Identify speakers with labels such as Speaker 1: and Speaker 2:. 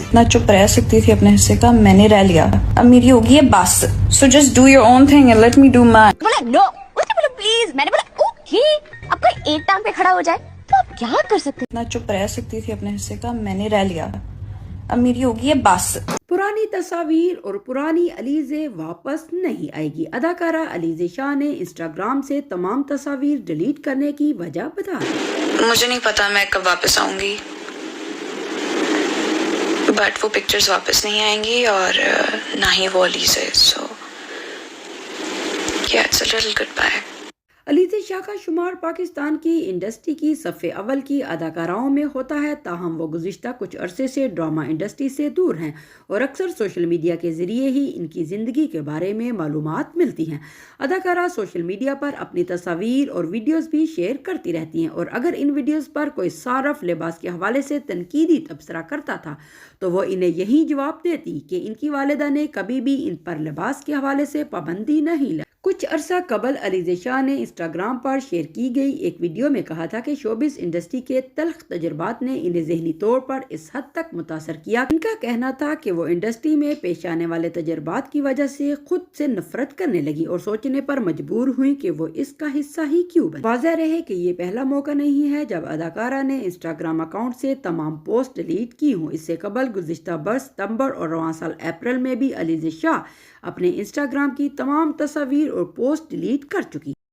Speaker 1: इतना चुप रह सकती थी अपने हिस्से का, मैंने रह लिया, अब मेरी होगी है बस। So just do your own thing and let me do mine.
Speaker 2: बोला नो, उसने बोला प्लीज, मैंने बोला ओके। अब कोई एक टांग पे खड़ा हो जाए तो आप क्या कर सकते हैं?
Speaker 1: इतना चुप रह सकती थी अपने हिस्से का, मैंने रह लिया, अब मेरी होगी है बस।
Speaker 3: पुरानी तस्वीर और पुरानी अलीज़े वापस नहीं आएगी। अदाकारा अलीज़े शाह ने इंस्टाग्राम से तमाम तस्वीर डिलीट करने की वजह बता दी।
Speaker 1: मुझे नहीं पता मैं कब वापस आऊंगी, बट वो पिक्चर्स वापस नहीं आएंगी और ना ही वो अलीज़े। सो yeah, it's a little goodbye.
Speaker 3: Alizeh Shah का शुमार पाकिस्तान की इंडस्ट्री की सफ़े अव्वल की अदाकाराओं में होता है, ताहम वो गुज़िश्ता कुछ अरसे से ड्रामा इंडस्ट्री से दूर हैं और अक्सर सोशल मीडिया के ज़रिए ही इनकी ज़िंदगी के बारे में मालूमात मिलती हैं। अदाकारा सोशल मीडिया पर अपनी तस्वीर और वीडियोस भी शेयर करती रहती हैं और अगर इन वीडियोस पर कोई सारफ लिबास के हवाले से तनकीदी तबसरा करता था तो वो इन्हें यही जवाब देती कि इनकी वालिदा ने कभी भी इन पर लिबास के हवाले से पाबंदी नहीं लाई। कुछ अरसा कबल अलीज़े शाह ने इंस्टाग्राम पर शेयर की गई एक वीडियो में कहा था कि शोबिस इंडस्ट्री के तल्ख तजुर्बात ने इन्हें ज़हनी तौर पर इस हद तक मुतासर किया। इनका कहना था कि वो इंडस्ट्री में पेश आने वाले तजुर्बात की वजह से खुद से नफरत करने लगी और सोचने पर मजबूर हुई कि वो इसका हिस्सा ही क्यों बने। वाज़ेह रहे कि ये पहला मौका नहीं है जब अदाकारा ने इंस्टाग्राम अकाउंट से तमाम पोस्ट डिलीट की हूँ। इससे कबल गुज़िश्ता बरस सितंबर और रवां साल अप्रैल में भी अलीज़े शाह अपने इंस्टाग्राम की तमाम तस्वीर और पोस्ट डिलीट कर चुकी।